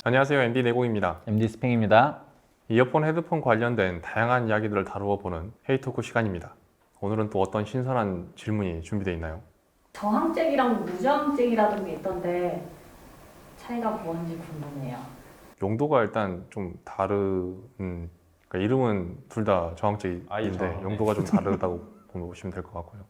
안녕하세요. MD 내공입니다. MD 스팽입니다. 이어폰, 헤드폰 관련된 다양한 이야기들을 다루어 보는 헤이토크 시간입니다. 오늘은 또 어떤 신선한 질문이 준비되어 있나요? 저항잭이랑 무저항잭이라는 게 있던데 차이가 뭔지 궁금해요. 용도가 일단 좀 다른, 그러니까 이름은 둘 다 저항잭인데 용도가 좀 다르다고 보시면 될 것 같고요.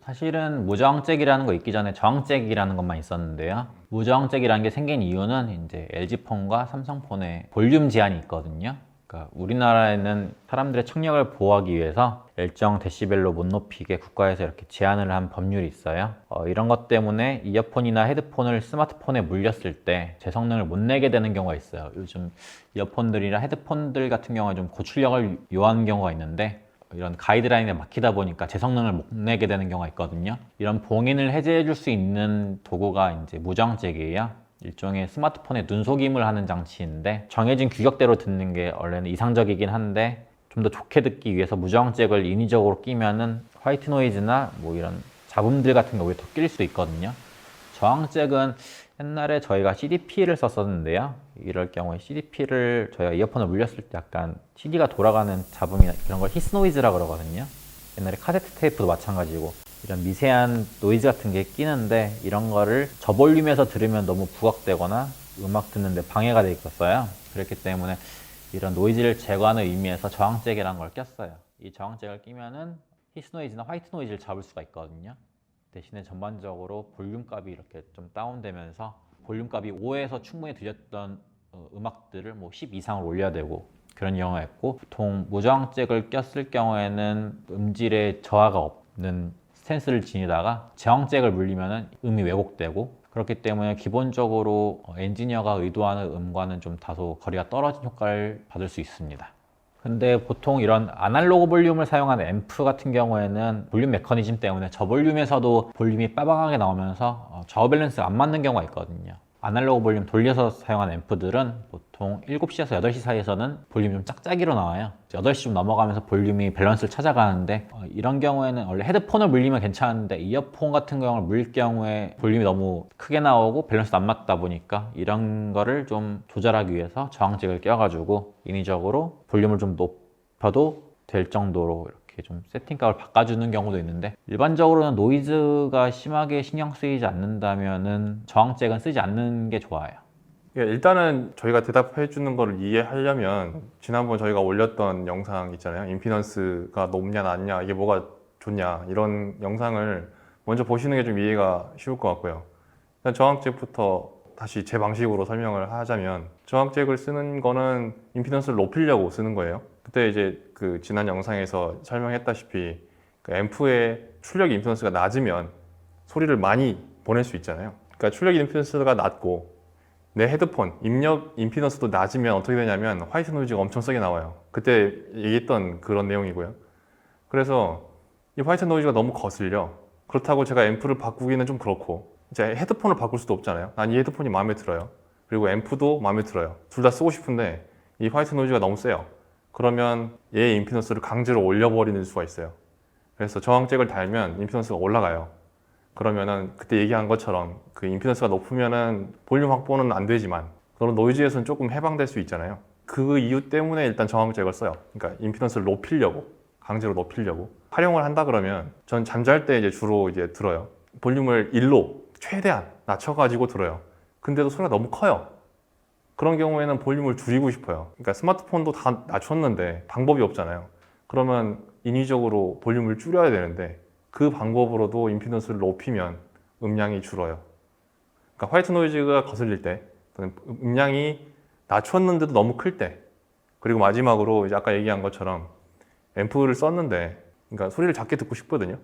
사실은 무저항잭이라는 거 있기 전에 저항잭이라는 것만 있었는데요. 무저항잭이라는 게 생긴 이유는 이제 LG폰과 삼성폰에 볼륨 제한이 있거든요. 그러니까 우리나라에는 사람들의 청력을 보호하기 위해서 일정 데시벨로 못 높이게 국가에서 이렇게 제한을 한 법률이 있어요. 이런 것 때문에 이어폰이나 헤드폰을 스마트폰에 물렸을 때 제 성능을 못 내게 되는 경우가 있어요. 요즘 이어폰들이나 헤드폰들 같은 경우에 좀 고출력을 요하는 경우가 있는데 이런 가이드라인에 막히다 보니까 제 성능을 못 내게 되는 경우가 있거든요. 이런 봉인을 해제해 줄 수 있는 도구가 이제 무저항잭이에요. 일종의 스마트폰에 눈속임을 하는 장치인데 정해진 규격대로 듣는 게 원래는 이상적이긴 한데 좀 더 좋게 듣기 위해서 무저항잭을 인위적으로 끼면은 화이트 노이즈나 뭐 이런 잡음들 같은 게 오히려 더 낄 수 있거든요. 저항잭은 옛날에 저희가 CDP를 썼었는데요. 이럴 경우에 CDP를 저희가 이어폰을 물렸을 때 약간 CD가 돌아가는 잡음이나 이런 걸 히스 노이즈라고 그러거든요. 옛날에 카세트 테이프도 마찬가지고 이런 미세한 노이즈 같은 게 끼는데 이런 거를 저볼륨에서 들으면 너무 부각되거나 음악 듣는데 방해가 돼 있었어요. 그렇기 때문에 이런 노이즈를 제거하는 의미에서 저항잭이라는 걸 꼈어요. 이 저항잭을 끼면은 히스 노이즈나 화이트 노이즈를 잡을 수가 있거든요. 대신에 전반적으로 볼륨 값이 이렇게 좀 다운되면서 볼륨 값이 5에서 충분히 들렸던 음악들을 뭐 10 이상으로 올려야 되고 그런 경우가 있고, 보통 무저항잭을 꼈을 경우에는 음질에 저하가 없는 스탠스를 지니다가 저항잭을 물리면은 음이 왜곡되고, 그렇기 때문에 기본적으로 엔지니어가 의도하는 음과는 좀 다소 거리가 떨어진 효과를 받을 수 있습니다. 근데 보통 이런 아날로그 볼륨을 사용하는 앰프 같은 경우에는 볼륨 메커니즘 때문에 저볼륨에서도 볼륨이 빠방하게 나오면서 저하 밸런스가 안 맞는 경우가 있거든요. 아날로그 볼륨 돌려서 사용하는 앰프들은 보통 7시에서 8시 사이에서는 볼륨이 좀 짝짝이로 나와요. 8시 좀 넘어가면서 볼륨이 밸런스를 찾아가는데 이런 경우에는 원래 헤드폰을 물리면 괜찮은데 이어폰 같은 경우를 물릴 경우에 볼륨이 너무 크게 나오고 밸런스도 안 맞다 보니까 이런 거를 좀 조절하기 위해서 저항잭을 껴가지고 인위적으로 볼륨을 좀 높여도 될 정도로 이렇게 좀 세팅값을 바꿔주는 경우도 있는데, 일반적으로는 노이즈가 심하게 신경 쓰이지 않는다면은 저항잭은 쓰지 않는 게 좋아요. 일단은 저희가 대답해 주는 거를 이해하려면 지난번 저희가 올렸던 영상 있잖아요. 임피던스가 높냐 낮냐, 이게 뭐가 좋냐, 이런 영상을 먼저 보시는 게 좀 이해가 쉬울 것 같고요. 일단 저항잭부터 다시 제 방식으로 설명을 하자면, 저항잭을 쓰는 거는 임피던스를 높이려고 쓰는 거예요. 그때 이제 그 지난 영상에서 설명했다시피 그 앰프의 출력 임피던스가 낮으면 소리를 많이 보낼 수 있잖아요. 그러니까 출력 임피던스가 낮고 내 헤드폰 입력 임피던스도 낮으면 어떻게 되냐면 화이트 노이즈가 엄청 세게 나와요. 그때 얘기했던 그런 내용이고요. 그래서 이 화이트 노이즈가 너무 거슬려. 그렇다고 제가 앰프를 바꾸기는 좀 그렇고, 이제 헤드폰을 바꿀 수도 없잖아요. 난 이 헤드폰이 마음에 들어요. 그리고 앰프도 마음에 들어요. 둘 다 쓰고 싶은데 이 화이트 노이즈가 너무 세요. 그러면 얘의 임피던스를 강제로 올려버리는 수가 있어요. 그래서 저항잭을 달면 임피던스가 올라가요. 그러면은 그때 얘기한 것처럼 그 임피던스가 높으면은 볼륨 확보는 안 되지만 그런 노이즈에서는 조금 해방될 수 있잖아요. 그 이유 때문에 일단 저항잭을 써요. 그러니까 임피던스를 높이려고, 강제로 높이려고. 활용을 한다 그러면 전 잠잘 때 이제 주로 이제 들어요. 볼륨을 1로 최대한 낮춰가지고 들어요. 근데도 소리가 너무 커요. 그런 경우에는 볼륨을 줄이고 싶어요. 그러니까 스마트폰도 다 낮췄는데 방법이 없잖아요. 그러면 인위적으로 볼륨을 줄여야 되는데 그 방법으로도 임피던스를 높이면 음량이 줄어요. 그러니까 화이트 노이즈가 거슬릴 때, 또는 음량이 낮췄는데도 너무 클 때, 그리고 마지막으로 이제 아까 얘기한 것처럼 앰프를 썼는데, 그러니까 소리를 작게 듣고 싶거든요.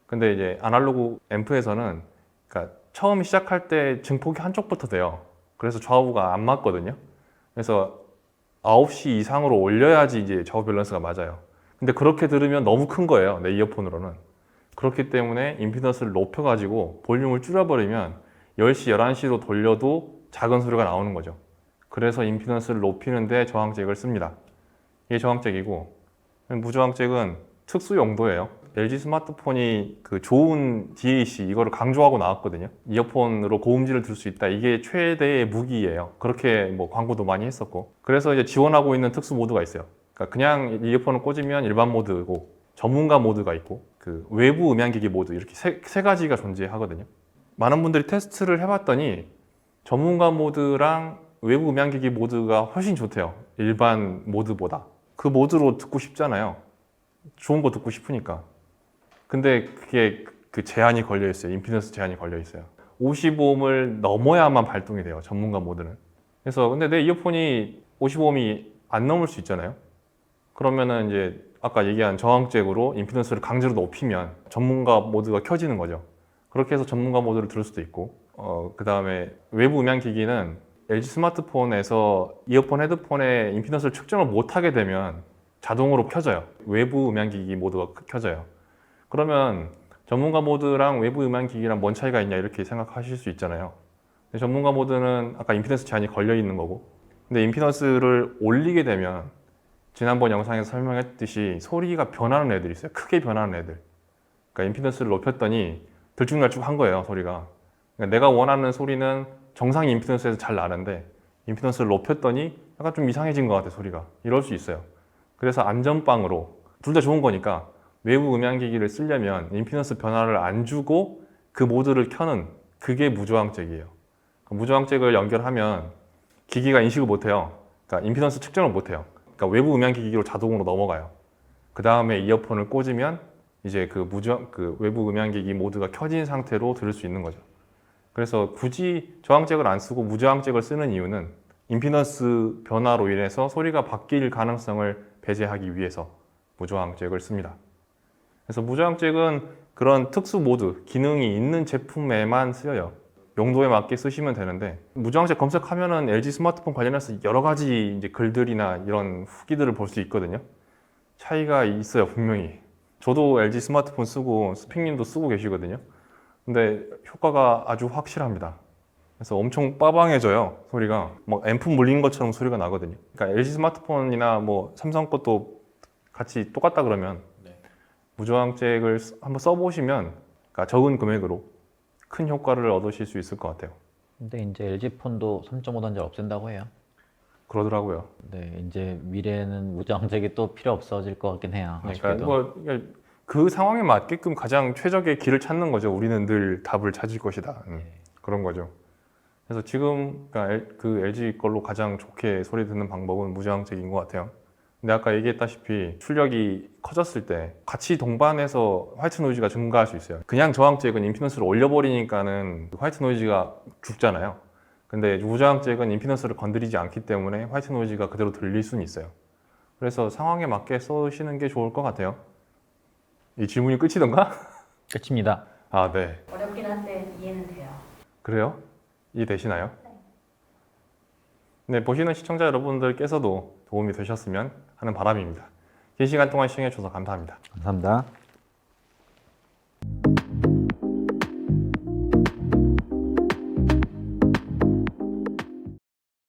근데 이제 아날로그 앰프에서는 그러니까 처음 시작할 때 증폭이 한쪽부터 돼요. 그래서 좌우가 안 맞거든요. 그래서 9시 이상으로 올려야지 이제 좌우 밸런스가 맞아요. 근데 그렇게 들으면 너무 큰 거예요, 내 이어폰으로는. 그렇기 때문에 임피던스를 높여가지고 볼륨을 줄여버리면 10시, 11시로 돌려도 작은 소리가 나오는 거죠. 그래서 임피던스를 높이는데 저항잭을 씁니다. 이게 저항잭이고, 무저항잭은 특수 용도예요. LG 스마트폰이 그 좋은 DAC 이거를 강조하고 나왔거든요. 이어폰으로 고음질을 들을 수 있다. 이게 최대의 무기예요. 그렇게 뭐 광고도 많이 했었고. 그래서 이제 지원하고 있는 특수 모드가 있어요. 그러니까 그냥 이어폰을 꽂으면 일반 모드고 전문가 모드가 있고 그 외부 음향기기 모드 이렇게 세 가지가 존재하거든요. 많은 분들이 테스트를 해봤더니 전문가 모드랑 외부 음향기기 모드가 훨씬 좋대요. 일반 모드보다. 그 모드로 듣고 싶잖아요. 좋은 거 듣고 싶으니까. 근데 그게 그 제한이 걸려 있어요. 임피던스 제한이 걸려 있어요. 50ohm을 넘어야만 발동이 돼요. 전문가 모드는. 그래서 근데 내 이어폰이 55ohm이 안 넘을 수 있잖아요. 그러면은 이제 아까 얘기한 저항잭으로 임피던스를 강제로 높이면 전문가 모드가 켜지는 거죠. 그렇게 해서 전문가 모드를 들을 수도 있고, 그 다음에 외부 음향 기기는 LG 스마트폰에서 이어폰, 헤드폰의 임피던스를 측정을 못하게 되면 자동으로 켜져요. 외부 음향 기기 모드가 켜져요. 그러면 전문가 모드랑 외부 음향 기기랑 뭔 차이가 있냐 이렇게 생각하실 수 있잖아요. 근데 전문가 모드는 아까 임피던스 제한이 걸려 있는 거고, 근데 임피던스를 올리게 되면 지난번 영상에서 설명했듯이 소리가 변하는 애들이 있어요. 크게 변하는 애들. 그러니까 임피던스를 높였더니 들쭉날쭉한 거예요, 소리가. 그러니까 내가 원하는 소리는 정상 임피던스에서 잘 나는데 임피던스를 높였더니 약간 좀 이상해진 것 같아, 소리가. 이럴 수 있어요. 그래서 안전빵으로 둘 다 좋은 거니까 외부 음향기기를 쓰려면 임피던스 변화를 안 주고 그 모드를 켜는 그게 무저항잭이에요. 무저항잭을 연결하면 기기가 인식을 못해요. 그러니까 임피던스 측정을 못해요. 그러니까 외부 음향기기로 자동으로 넘어가요. 그 다음에 이어폰을 꽂으면 이제 그 외부 음향기기 모드가 켜진 상태로 들을 수 있는 거죠. 그래서 굳이 저항잭을 안 쓰고 무저항잭을 쓰는 이유는 임피던스 변화로 인해서 소리가 바뀔 가능성을 배제하기 위해서 무저항잭을 씁니다. 그래서 무저항잭은 그런 특수 모드, 기능이 있는 제품에만 쓰여요. 용도에 맞게 쓰시면 되는데, 무저항잭 검색하면은 LG 스마트폰 관련해서 여러 가지 이제 글들이나 이런 후기들을 볼 수 있거든요. 차이가 있어요, 분명히. 저도 LG 스마트폰 쓰고 스픽님도 쓰고 계시거든요. 근데 효과가 아주 확실합니다. 그래서 엄청 빠방해져요, 소리가. 뭐 앰프 물린 것처럼 소리가 나거든요. 그러니까 LG 스마트폰이나 뭐 삼성 것도 같이 똑같다 그러면 무저항잭을 한번 써보시면, 그러니까 적은 금액으로 큰 효과를 얻으실 수 있을 것 같아요. 근데 이제 LG 폰도 3.5 단자를 없앤다고 해요. 그러더라고요. 네, 이제 미래에는 무저항잭이 또 필요 없어질 것 같긴 해요. 그러니까 아쉽게도. 뭐 그 상황에 맞게끔 가장 최적의 길을 찾는 거죠. 우리는 늘 답을 찾을 것이다. 그런 거죠. 그래서 지금 그러니까 그 LG 걸로 가장 좋게 소리 듣는 방법은 무저항잭인 것 같아요. 근데 아까 얘기했다시피 출력이 커졌을 때 같이 동반해서 화이트 노이즈가 증가할 수 있어요. 그냥 저항잭은 임피던스를 올려버리니까는 화이트 노이즈가 죽잖아요. 근데 무저항잭은 임피던스를 건드리지 않기 때문에 화이트 노이즈가 그대로 들릴 수는 있어요. 그래서 상황에 맞게 쓰시는 게 좋을 것 같아요. 이 질문이 끝이던가? 끝입니다. 아, 네. 어렵긴 한데 이해는 돼요. 그래요? 이해되시나요? 네, 보시는 시청자 여러분들께서도 도움이 되셨으면 하는 바람입니다. 긴 시간 동안 시청해 주셔서 감사합니다. 감사합니다.